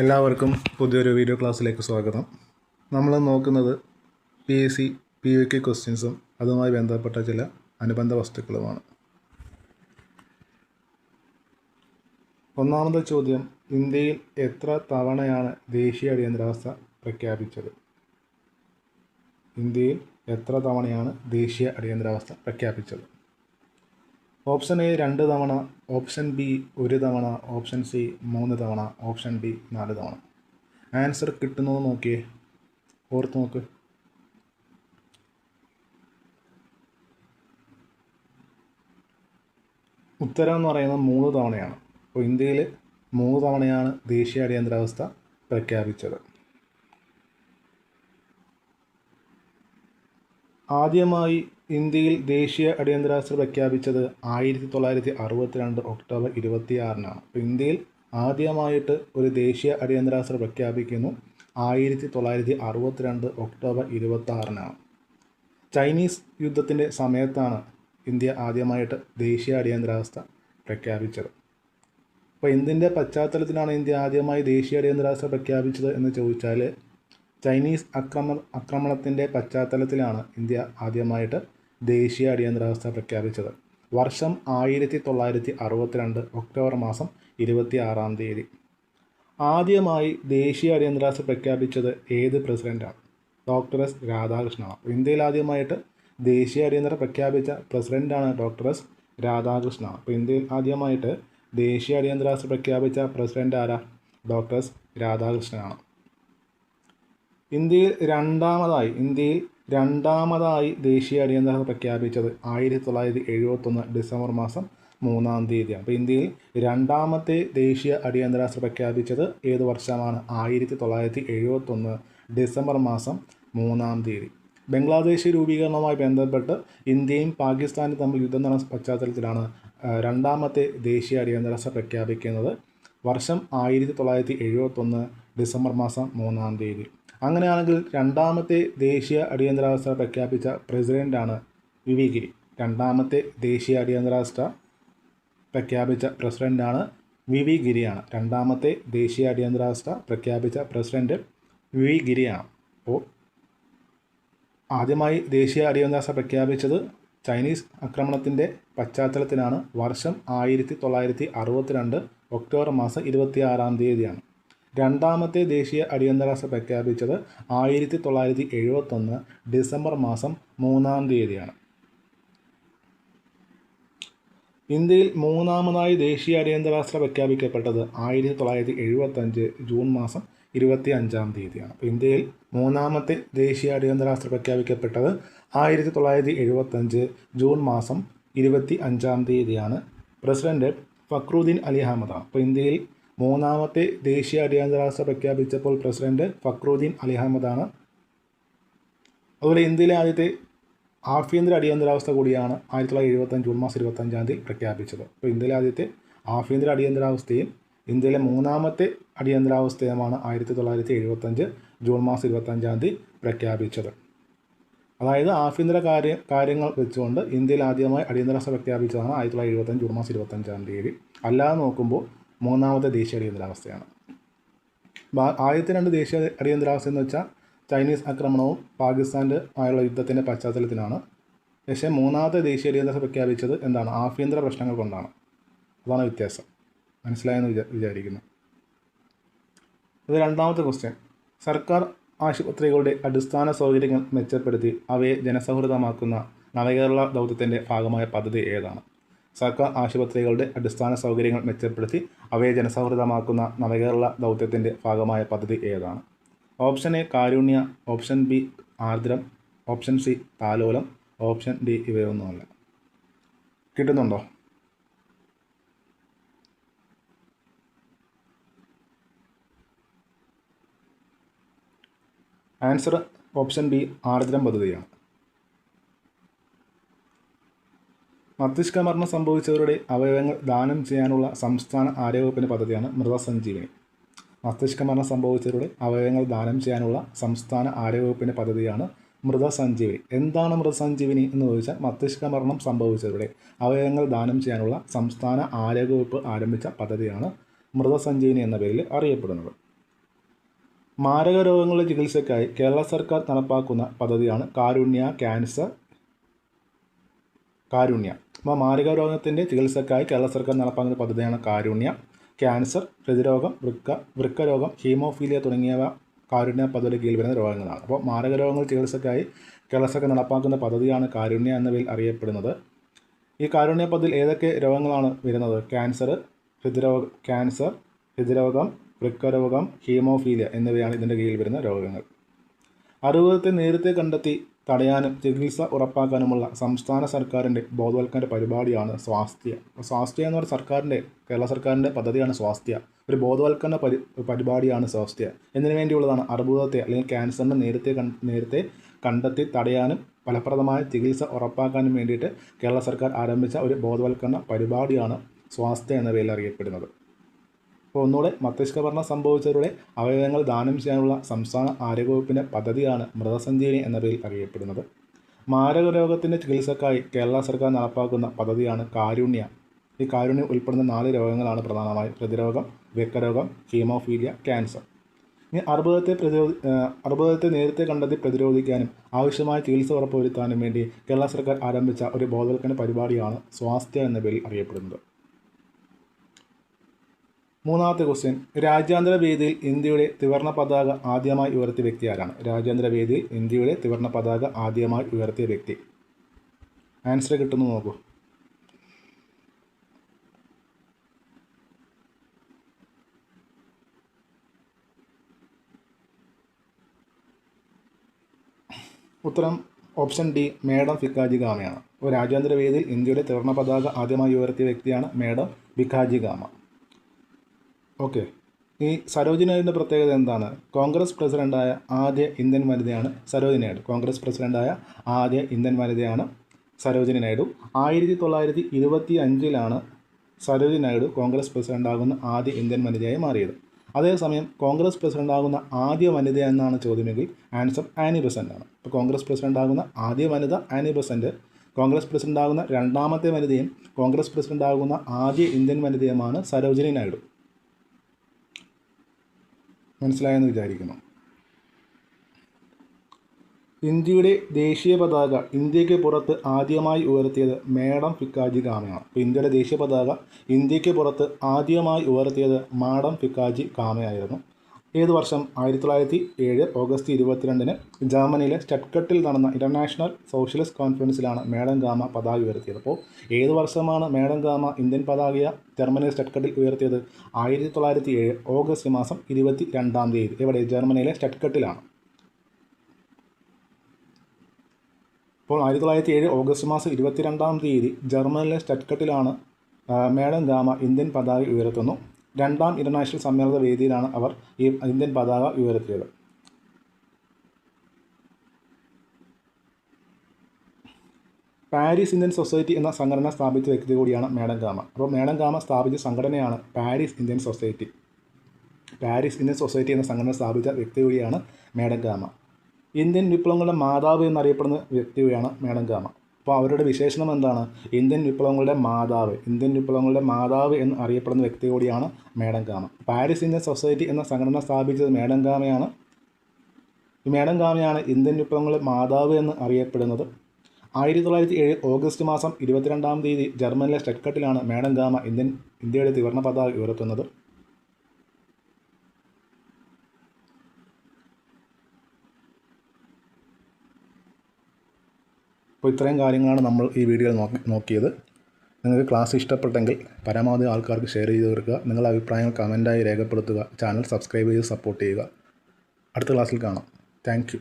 എല്ലാവർക്കും പുതിയൊരു വീഡിയോ ക്ലാസ്സിലേക്ക് സ്വാഗതം. നമ്മൾ നോക്കുന്നത് PSC PUK ക്വസ്റ്റ്യൻസും അതുമായി ബന്ധപ്പെട്ട ചില അനുബന്ധ വസ്തുക്കളുമാണ്. ഒന്നാമത്തെ ചോദ്യം, ഇന്ത്യയിൽ എത്ര തവണയാണ് ദേശീയ അടിയന്തരാവസ്ഥ പ്രഖ്യാപിച്ചത്? ഇന്ത്യയിൽ എത്ര തവണയാണ് ദേശീയ അടിയന്തരാവസ്ഥ പ്രഖ്യാപിച്ചത്? ഓപ്ഷൻ എ 2 തവണ, ഓപ്ഷൻ ബി 1 തവണ, ഓപ്ഷൻ സി 3 തവണ, ഓപ്ഷൻ ഡി 4 തവണ. ആൻസർ കിട്ടുന്നത് നോക്കിയേ, ഓർത്ത് നോക്ക്. ഉത്തരം എന്ന് പറയുന്നത് 3 തവണയാണ്. അപ്പോൾ ഇന്ത്യയിൽ 3 തവണയാണ് ദേശീയ അടിയന്തരാവസ്ഥ പ്രഖ്യാപിച്ചത്. ആദ്യമായി ഇന്ത്യയിൽ ദേശീയ അടിയന്തരാവസ്ഥ പ്രഖ്യാപിച്ചത് 1962 ഒക്ടോബർ 26-നാണ്. അപ്പോൾ ഇന്ത്യയിൽ ആദ്യമായിട്ട് ഒരു ദേശീയ അടിയന്തരാവസ്ഥ പ്രഖ്യാപിക്കുന്നു 1962 ഒക്ടോബർ 26-നാണ്. ചൈനീസ് യുദ്ധത്തിൻ്റെ സമയത്താണ് ഇന്ത്യ ആദ്യമായിട്ട് ദേശീയ അടിയന്തരാവസ്ഥ പ്രഖ്യാപിച്ചത്. അപ്പോൾ എന്തിൻ്റെ പശ്ചാത്തലത്തിലാണ് ഇന്ത്യ ആദ്യമായി ദേശീയ അടിയന്തരാവസ്ഥ പ്രഖ്യാപിച്ചത് എന്ന് ചോദിച്ചാൽ, ചൈനീസ് ആക്രമണത്തിൻ്റെ പശ്ചാത്തലത്തിലാണ് ഇന്ത്യ ആദ്യമായിട്ട് ദേശീയ അടിയന്തരാവസ്ഥ പ്രഖ്യാപിച്ചത്. വർഷം 1962 ഒക്ടോബർ മാസം 26-ാം തീയതി. ആദ്യമായി ദേശീയ അടിയന്തരാവസ്ഥ പ്രഖ്യാപിച്ചത് ഏത് പ്രസിഡൻ്റാണ്? ഡോക്ടർ എസ് രാധാകൃഷ്ണനാണ്. ഇന്ത്യയിൽ ആദ്യമായിട്ട് ദേശീയ അടിയന്തര പ്രഖ്യാപിച്ച പ്രസിഡൻ്റാണ് ഡോക്ടർ എസ് രാധാകൃഷ്ണനാണ്. അപ്പോൾ ഇന്ത്യയിൽ ആദ്യമായിട്ട് ദേശീയ അടിയന്തരാവസ്ഥ പ്രഖ്യാപിച്ച പ്രസിഡൻ്റ് ആരാ? ഡോക്ടർ എസ് രാധാകൃഷ്ണനാണ്. ഇന്ത്യയിൽ രണ്ടാമതായി ദേശീയ അടിയന്തരാവസ്ഥ പ്രഖ്യാപിച്ചത് 1971 ഡിസംബർ മാസം 3-ാം തീയതിയാണ്. അപ്പോൾ ഇന്ത്യയിൽ രണ്ടാമത്തെ ദേശീയ അടിയന്തരാവസ്ഥ പ്രഖ്യാപിച്ചത് ഏത് വർഷമാണ്? 1971 ഡിസംബർ മാസം 3-ാം തീയതി. ബംഗ്ലാദേശ് രൂപീകരണവുമായി ബന്ധപ്പെട്ട് ഇന്ത്യയും പാകിസ്ഥാനും തമ്മിൽ യുദ്ധം നടന്ന പശ്ചാത്തലത്തിലാണ് രണ്ടാമത്തെ ദേശീയ അടിയന്തരാവസ്ഥ പ്രഖ്യാപിക്കുന്നത്. വർഷം 1971 ഡിസംബർ മാസം 3-ാം തീയതി. അങ്ങനെയാണെങ്കിൽ രണ്ടാമത്തെ ദേശീയ അടിയന്തരാവസ്ഥ പ്രഖ്യാപിച്ച പ്രസിഡൻ്റാണ് വി ഗിരി. രണ്ടാമത്തെ ദേശീയ അടിയന്തരാവസ്ഥ പ്രഖ്യാപിച്ച പ്രസിഡൻ്റാണ് വി ഗിരിയാണ്. രണ്ടാമത്തെ ദേശീയ അടിയന്തരാവസ്ഥ പ്രഖ്യാപിച്ച പ്രസിഡന്റ് വി ഗിരിയാണ്. അപ്പോൾ ആദ്യമായി ദേശീയ അടിയന്തരാവസ്ഥ പ്രഖ്യാപിച്ചത് ചൈനീസ് ആക്രമണത്തിൻ്റെ പശ്ചാത്തലത്തിലാണ്. വർഷം 1962 ഒക്ടോബർ മാസം 26-ാം തീയതിയാണ്. രണ്ടാമത്തെ ദേശീയ അടിയന്തരാവസ്ഥ പ്രഖ്യാപിച്ചത് 1971 ഡിസംബർ മാസം 3-ാം തീയതിയാണ്. ഇന്ത്യയിൽ മൂന്നാമതായി ദേശീയ അടിയന്തരാവസ്ഥ പ്രഖ്യാപിക്കപ്പെട്ടത് 1975 ജൂൺ മാസം 25-ാം തീയതിയാണ്. അപ്പോൾ ഇന്ത്യയിൽ മൂന്നാമത്തെ ദേശീയ അടിയന്തരാവസ്ഥ പ്രഖ്യാപിക്കപ്പെട്ടത് 1975 ജൂൺ മാസം 25-ാം തീയതിയാണ്. പ്രസിഡന്റ് ഫക്രുദ്ദീൻ അലി അഹമ്മദാണ്. അപ്പോൾ ഇന്ത്യയിൽ മൂന്നാമത്തെ ദേശീയ അടിയന്തരാവസ്ഥ പ്രഖ്യാപിച്ചപ്പോൾ പ്രസിഡന്റ് ഫക്രുദ്ദീൻ അലി അഹമ്മദാണ്. അതുപോലെ ഇന്ത്യയിലെ ആദ്യത്തെ ആഭ്യന്തര അടിയന്തരാവസ്ഥ കൂടിയാണ് 1975 ജൂൺ മാസം 25-ാം തീയതി പ്രഖ്യാപിച്ചത്. അപ്പോൾ ഇന്ത്യയിലെ ആദ്യത്തെ ആഭ്യന്തര അടിയന്തരാവസ്ഥയും ഇന്ത്യയിലെ മൂന്നാമത്തെ അടിയന്തരാവസ്ഥയുമാണ് 1975 ജൂൺ മാസം 25-ാം തീയതി പ്രഖ്യാപിച്ചത്. അതായത് ആഭ്യന്തര കാര്യങ്ങൾ വെച്ചുകൊണ്ട് ഇന്ത്യയിൽ ആദ്യമായി അടിയന്തരാവസ്ഥ പ്രഖ്യാപിച്ചതാണ് 1975 ജൂൺ മാസം 25-ാം തീയതി. അല്ലാതെ നോക്കുമ്പോൾ മൂന്നാമത്തെ ദേശീയ അടിയന്തരാവസ്ഥയാണ്. ആദ്യത്തെ 2 ദേശീയ അടിയന്തരാവസ്ഥ എന്ന് വെച്ചാൽ ചൈനീസ് ആക്രമണവും പാകിസ്ഥാൻ്റെ ആയുള്ള യുദ്ധത്തിൻ്റെ പശ്ചാത്തലത്തിലാണ്. പക്ഷേ മൂന്നാമത്തെ ദേശീയ അടിയന്തരാവസ്ഥ പ്രഖ്യാപിച്ചത് എന്താണ്? ആഭ്യന്തര പ്രശ്നങ്ങൾ കൊണ്ടാണ്. അതാണ് വ്യത്യാസം. മനസ്സിലായെന്ന് വിചാരിക്കുന്നു. ഇത് രണ്ടാമത്തെ ക്വസ്റ്റ്യൻ. സർക്കാർ ആശുപത്രികളുടെ അടിസ്ഥാന സൗകര്യങ്ങൾ മെച്ചപ്പെടുത്തി അവയെ ജനസൗഹൃദമാക്കുന്ന നവകേരള ദൗത്യത്തിൻ്റെ ഭാഗമായ പദ്ധതി ഏതാണ്? സർക്കാർ ആശുപത്രികളുടെ അടിസ്ഥാന സൗകര്യങ്ങൾ മെച്ചപ്പെടുത്തി അവയെ ജനസൗഹൃദമാക്കുന്ന നവകേരള ദൗത്യത്തിൻ്റെ ഭാഗമായ പദ്ധതി ഏതാണ്? Option A Karunya, option B Aardram, option C Thalolam, option D ഇവയൊന്നുമല്ല. കിട്ടുന്നുണ്ടോ? ആൻസർ ഓപ്ഷൻ ബി ആർദ്രം പദ്ധതിയാണ്. മസ്തിഷ്ക മരണം സംഭവിച്ചവരുടെ അവയവങ്ങൾ ദാനം ചെയ്യാനുള്ള സംസ്ഥാന ആരോഗ്യവകുപ്പിൻ്റെ പദ്ധതിയാണ് മൃതസഞ്ജീവനി. മസ്തിഷ്ക മരണം സംഭവിച്ചവരുടെ അവയവങ്ങൾ ദാനം ചെയ്യാനുള്ള സംസ്ഥാന ആരോഗ്യവകുപ്പിൻ്റെ പദ്ധതിയാണ് മൃതസഞ്ജീവനി. എന്താണ് മൃതസഞ്ജീവനി എന്ന് ചോദിച്ചാൽ, മസ്തിഷ്ക മരണം സംഭവിച്ചവരുടെ അവയവങ്ങൾ ദാനം ചെയ്യാനുള്ള സംസ്ഥാന ആരോഗ്യവകുപ്പ് ആരംഭിച്ച പദ്ധതിയാണ് മൃതസഞ്ജീവനി എന്ന പേരിൽ അറിയപ്പെടുന്നത്. മാരക രോഗങ്ങളുടെ ചികിത്സയ്ക്കായി കേരള സർക്കാർ നടപ്പാക്കുന്ന പദ്ധതിയാണ് കാരുണ്യ. അപ്പോൾ മാരക രോഗത്തിൻ്റെ ചികിത്സയ്ക്കായി കേരള സർക്കാർ നടപ്പാക്കുന്ന പദ്ധതിയാണ് കാരുണ്യ. ക്യാൻസർ, ഹൃദ്രോഗം, വൃക്കരോഗം, ഹീമോഫീലിയ തുടങ്ങിയവ കാരുണ്യ പദ്ധതിയുടെ കീഴിൽ വരുന്ന രോഗങ്ങളാണ്. അപ്പോൾ മാരക രോഗങ്ങൾ ചികിത്സയ്ക്കായി കേരള സർക്കാർ നടപ്പാക്കുന്ന പദ്ധതിയാണ് കാരുണ്യ എന്ന പേരിൽ അറിയപ്പെടുന്നത്. ഈ കാരുണ്യ പദ്ധതിയിൽ ഏതൊക്കെ രോഗങ്ങളാണ് വരുന്നത്? ക്യാൻസർ, ഹൃദ്രോഗം, വൃക്കരോഗം, ഹീമോഫീലിയ എന്നിവയാണ് ഇതിൻ്റെ കീഴിൽ വരുന്ന രോഗങ്ങൾ. അർബുദത്തെ നേരത്തെ കണ്ടെത്തി തടയാനും ചികിത്സ ഉറപ്പാക്കാനുമുള്ള സംസ്ഥാന സർക്കാരിൻ്റെ ബോധവൽക്കരണ പരിപാടിയാണ് സ്വാസ്ഥ്യ. സ്വാസ്ഥ്യ എന്ന് പറഞ്ഞ കേരള സർക്കാരിൻ്റെ പദ്ധതിയാണ് സ്വാസ്ഥ്യ. ഒരു ബോധവൽക്കരണ പരിപാടിയാണ് സ്വാസ്ഥ്യ. എന്നതിന് വേണ്ടിയുള്ളതാണ് അർബുദത്തെ അല്ലെങ്കിൽ ക്യാൻസറിനെ നേരത്തെ കണ്ടെത്തി തടയാനും ഫലപ്രദമായ ചികിത്സ ഉറപ്പാക്കാനും വേണ്ടിയിട്ട് കേരള സർക്കാർ ആരംഭിച്ച ഒരു ബോധവൽക്കരണ പരിപാടിയാണ് സ്വാസ്ഥ്യ എന്ന പേരിൽ അറിയപ്പെടുന്നത്. അപ്പോൾ ഒന്നുകൂടെ മസ്തിഷ്കമരണം സംഭവിച്ചവരുടെ അവയവങ്ങൾ ദാനം ചെയ്യാനുള്ള സംസ്ഥാന ആരോഗ്യവകുപ്പിൻ്റെ പദ്ധതിയാണ് മൃതസഞ്ജീവനി എന്ന പേരിൽ അറിയപ്പെടുന്നത്. മാരക രോഗത്തിൻ്റെ ചികിത്സക്കായി കേരള സർക്കാർ നടപ്പാക്കുന്ന പദ്ധതിയാണ് കാരുണ്യ. ഈ കാരുണ്യം ഉൾപ്പെടുന്ന 4 രോഗങ്ങളാണ് പ്രധാനമായും ഹൃദ്രോഗം, വൃക്കരോഗം, ഹീമോഫീലിയ, ക്യാൻസർ. ഇനി അർബുദത്തെ നേരത്തെ കണ്ടെത്തി പ്രതിരോധിക്കാനും ആവശ്യമായ ചികിത്സ ഉറപ്പുവരുത്താനും വേണ്ടി കേരള സർക്കാർ ആരംഭിച്ച ഒരു ബോധവൽക്കരണ പരിപാടിയാണ് സ്വാസ്ഥ്യ എന്ന പേരിൽ അറിയപ്പെടുന്നത്. മൂന്നാമത്തെ ക്വസ്റ്റ്യൻ, രാജ്യാന്തര വേദിയിൽ ഇന്ത്യയുടെ ത്രിവർണ്ണ പതാക ആദ്യമായി ഉയർത്തിയ വ്യക്തി ആരാണ്? രാജ്യാന്തര വേദിയിൽ ഇന്ത്യയുടെ ത്രിവർണ്ണ പതാക ആദ്യമായി ഉയർത്തിയ വ്യക്തി. ആൻസർ കിട്ടുന്നു നോക്കൂ. ഉത്തരം ഓപ്ഷൻ ഡി, മേഡം ഭിക്കാജി ഗാമയാണ്. അപ്പോൾ രാജ്യാന്തര വേദിയിൽ ഇന്ത്യയുടെ ത്രിവർണ്ണ പതാക ആദ്യമായി ഉയർത്തിയ വ്യക്തിയാണ് മേഡം ഭിക്കാജി ഗാമ. ഓക്കെ, ഈ സരോജിനി നായിഡുവിൻ്റെ പ്രത്യേകത എന്താണ്? കോൺഗ്രസ് പ്രസിഡൻ്റായ ആദ്യ ഇന്ത്യൻ വനിതയാണ് സരോജിനി നായിഡു. കോൺഗ്രസ് പ്രസിഡൻ്റായ ആദ്യ ഇന്ത്യൻ വനിതയാണ് സരോജിനി നായിഡു. 1925 സരോജിനി നായിഡു കോൺഗ്രസ് പ്രസിഡൻ്റാകുന്ന ആദ്യ ഇന്ത്യൻ വനിതയായി മാറിയത്. അതേസമയം കോൺഗ്രസ് പ്രസിഡൻ്റാകുന്ന ആദ്യ വനിത എന്നാണ് ചോദ്യമെങ്കിൽ ആൻസർ ആനി ബെസൻ്റ് ആണ്. ഇപ്പോൾ കോൺഗ്രസ് പ്രസിഡൻ്റാകുന്ന ആദ്യ വനിത ആനി ബെസൻ്റ്, കോൺഗ്രസ് പ്രസിഡൻ്റാകുന്ന രണ്ടാമത്തെ വനിതയും കോൺഗ്രസ് പ്രസിഡൻ്റാകുന്ന ആദ്യ ഇന്ത്യൻ വനിതയുമാണ് സരോജിനി നായിഡു. മനസ്സിലായെന്ന് വിചാരിക്കുന്നു. ഇന്ത്യയുടെ ദേശീയ പതാക ഇന്ത്യക്ക് പുറത്ത് ആദ്യമായി ഉയർത്തിയത് മേഡം ഭിക്കാജി ഗാമയാണ്. അപ്പോൾ ഇന്ത്യയുടെ ദേശീയ പതാക ഇന്ത്യക്ക് പുറത്ത് ആദ്യമായി ഉയർത്തിയത് മാഡം ഭിക്കാജി ഗാമയായിരുന്നു. ഏത് വർഷം? 1907 ഓഗസ്റ്റ് 22 ജർമ്മനിയിലെ സ്റ്റട്ട്ഗട്ടിൽ നടന്ന ഇൻ്റർനാഷണൽ സോഷ്യലിസ്റ്റ് കോൺഫറൻസിലാണ് മേഡം ഗാമ പതാക ഉയർത്തിയത്. അപ്പോൾ ഏത് വർഷമാണ് മേഡം ഗാമ ഇന്ത്യൻ പതാക ജർമ്മനിയിലെ സ്റ്റട്ട്ഗട്ടിൽ ഉയർത്തിയത്? 1907 ഓഗസ്റ്റ് മാസം 22 ഇവിടെ ജർമ്മനിയിലെ സ്റ്റട്ട്ഗട്ടിലാണ്. അപ്പോൾ 1907 ഓഗസ്റ്റ് മാസം 22 ജർമ്മനിയിലെ സ്റ്റട്ട്ഗട്ടിലാണ് മേഡം ഗാമ ഇന്ത്യൻ പതാക ഉയർത്തുന്നു. 2ാം ഇൻ്റർനാഷണൽ സമ്മേളന വേദിയിലാണ് അവർ ഈ ഇന്ത്യൻ പതാക ഉയർത്തിയത്. പാരീസ് ഇന്ത്യൻ സൊസൈറ്റി എന്ന സംഘടന സ്ഥാപിച്ച വ്യക്തി കൂടിയാണ് മേഡം ഗാമ. അപ്പോൾ മേഡം ഗാമ സ്ഥാപിച്ച സംഘടനയാണ് Paris Indian society. Paris Indian society എന്ന സംഘടന സ്ഥാപിച്ച വ്യക്തി കൂടിയാണ് മേഡം ഗാമ. ഇന്ത്യൻ വിപ്ലവങ്ങളുടെ മാതാവ് എന്നറിയപ്പെടുന്ന വ്യക്തി കൂടിയാണ് മേഡം ഗാമ. അപ്പോൾ അവരുടെ വിശേഷണം എന്താണ്? ഇന്ത്യൻ വിപ്ലവങ്ങളുടെ മാതാവ് എന്ന് അറിയപ്പെടുന്ന വ്യക്തി കൂടിയാണ് madam gamma. Paris Indian society എന്ന സംഘടന സ്ഥാപിച്ചത് മേഡം ഗാമയാണ്. ഈ മേഡം ഗാമയാണ് ഇന്ത്യൻ വിപ്ലവങ്ങളുടെ മാതാവ് എന്ന് അറിയപ്പെടുന്നത്. 1907 ഓഗസ്റ്റ് മാസം 22 ജർമ്മനിയിലെ സ്റ്റട്ട്ഗട്ടിലാണ് മേഡം ഗാമ ഇന്ത്യയുടെ ത്രിവർണ്ണ പതാക ഉയർത്തുന്നത്. അപ്പോൾ ഇത്രയും കാര്യങ്ങളാണ് നമ്മൾ ഈ വീഡിയോയിൽ നോക്കിയത്. നിങ്ങൾക്ക് ക്ലാസ് ഇഷ്ടപ്പെട്ടെങ്കിൽ പരമാവധി ആൾക്കാർക്ക് ഷെയർ ചെയ്ത് കൊടുക്കുക. നിങ്ങളുടെ അഭിപ്രായങ്ങൾ കമൻറ്റായി രേഖപ്പെടുത്തുക. ചാനൽ സബ്സ്ക്രൈബ് ചെയ്ത് സപ്പോർട്ട് ചെയ്യുക. അടുത്ത ക്ലാസ്സിൽ കാണാം. Thank you.